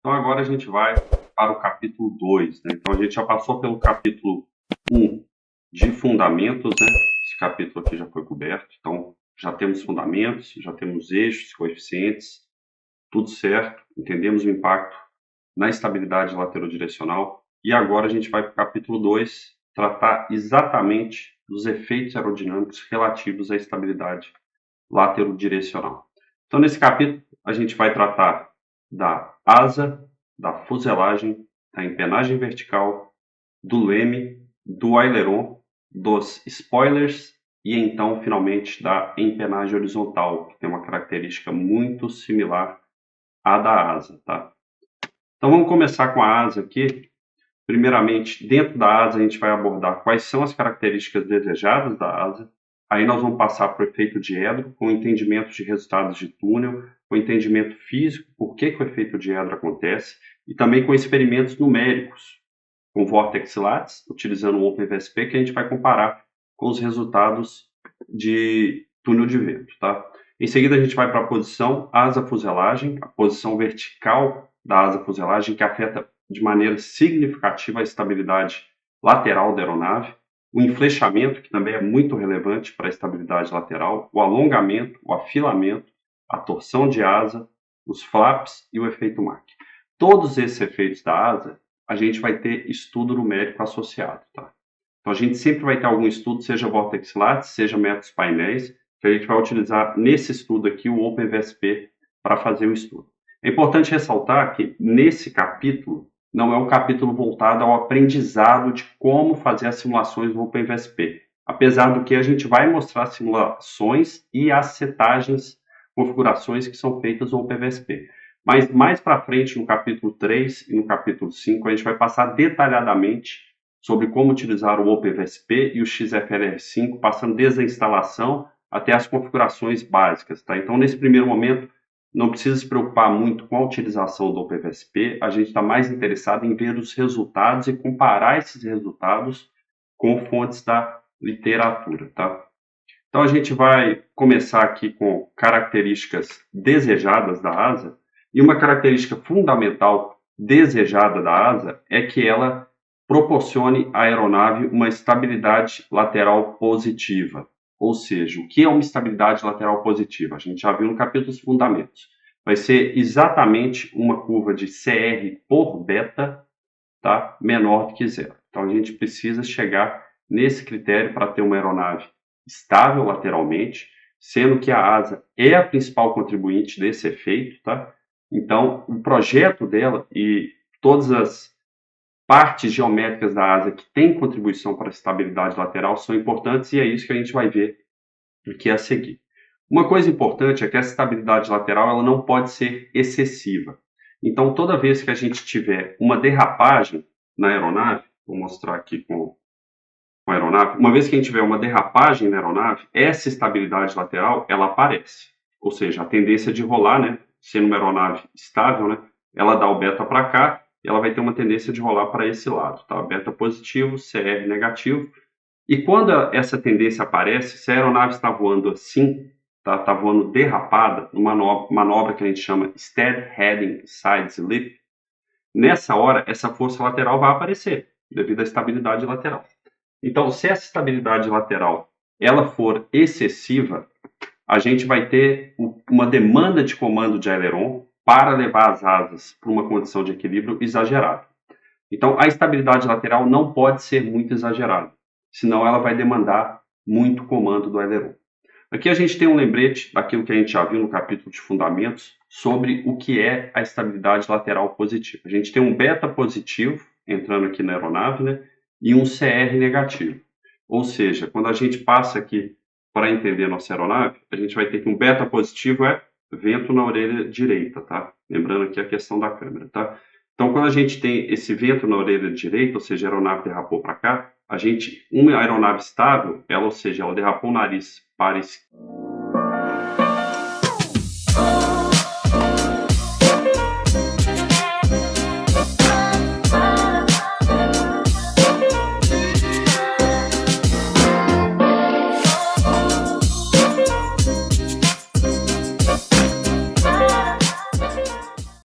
Então agora a gente vai para o capítulo 2, né? Então a gente já passou pelo capítulo 1 de fundamentos, né? Esse capítulo aqui já foi coberto. Então já temos fundamentos, já temos eixos, coeficientes, tudo certo. Entendemos o impacto na estabilidade laterodirecional. E agora a gente vai para o capítulo 2, tratar exatamente dos efeitos aerodinâmicos relativos à estabilidade laterodirecional. Então, nesse capítulo, a gente vai tratar da asa, da fuselagem, da empenagem vertical, do leme, do aileron, dos spoilers e então, finalmente, da empenagem horizontal, que tem uma característica muito similar à da asa, tá? Então, vamos começar com a asa aqui. Primeiramente, dentro da asa, a gente vai abordar quais são as características desejadas da asa. Aí nós vamos passar para o efeito diedro, com o entendimento de resultados de túnel, com o entendimento físico, por que o efeito diedro acontece, e também com experimentos numéricos, com vortex lattice, utilizando o OpenVSP, que a gente vai comparar com os resultados de túnel de vento. Tá? Em seguida, a gente vai para a posição asa-fuselagem, a posição vertical da asa-fuselagem, que afeta de maneira significativa a estabilidade lateral da aeronave, o enflechamento, que também é muito relevante para a estabilidade lateral, o alongamento, o afilamento, a torção de asa, os flaps e o efeito Mach. Todos esses efeitos da asa, a gente vai ter estudo numérico associado. Tá? Então, a gente sempre vai ter algum estudo, seja vortex lattice, seja métodos painéis, que a gente vai utilizar nesse estudo aqui o OpenVSP para fazer o estudo. É importante ressaltar que nesse capítulo não é um capítulo voltado ao aprendizado de como fazer as simulações do OpenVSP, apesar do que a gente vai mostrar simulações e as setagens, configurações que são feitas no OpenVSP. Mas mais para frente, no capítulo 3 e no capítulo 5, a gente vai passar detalhadamente sobre como utilizar o OpenVSP e o XFLR5, passando desde a instalação até as configurações básicas. Tá? Então, nesse primeiro momento, não precisa se preocupar muito com a utilização do OpenVSP, a gente está mais interessado em ver os resultados e comparar esses resultados com fontes da literatura. Tá? Então, a gente vai começar aqui com características desejadas da asa, e uma característica fundamental desejada da asa é que ela proporcione à aeronave uma estabilidade lateral positiva. Ou seja, o que é uma estabilidade lateral positiva? A gente já viu no capítulo dos fundamentos. Vai ser exatamente uma curva de CR por beta, tá? Menor do que zero. Então, a gente precisa chegar nesse critério para ter uma aeronave estável lateralmente, sendo que a asa é a principal contribuinte desse efeito, tá? Então, o projeto dela e todas as partes geométricas da asa que têm contribuição para a estabilidade lateral são importantes e é isso que a gente vai ver aqui a seguir. Uma coisa importante é que essa estabilidade lateral ela não pode ser excessiva. Então, toda vez que a gente tiver uma derrapagem na aeronave, vou mostrar aqui com a aeronave, uma vez que a gente tiver uma derrapagem na aeronave, essa estabilidade lateral ela aparece. Ou seja, a tendência de rolar, né, sendo uma aeronave estável, né, ela dá o beta para cá e ela vai ter uma tendência de rolar para esse lado. Tá? Beta positivo, CR negativo. E quando essa tendência aparece, se a aeronave está voando assim, tá voando derrapada, numa manobra que a gente chama Steady Heading Side Slip, nessa hora essa força lateral vai aparecer, devido à estabilidade lateral. Então, se essa estabilidade lateral ela for excessiva, a gente vai ter uma demanda de comando de aileron para levar as asas para uma condição de equilíbrio exagerada. Então, a estabilidade lateral não pode ser muito exagerada, senão ela vai demandar muito comando do aileron. Aqui a gente tem um lembrete daquilo que a gente já viu no capítulo de fundamentos sobre o que é a estabilidade lateral positiva. A gente tem um beta positivo entrando aqui na aeronave, né, e um CR negativo. Ou seja, quando a gente passa aqui para entender nossa aeronave, a gente vai ter que um beta positivo é vento na orelha direita, tá? Lembrando aqui a questão da câmera, tá? Então, quando a gente tem esse vento na orelha direita, ou seja, a aeronave derrapou para cá, uma aeronave estável, ela, ou seja, ela derrapou o nariz para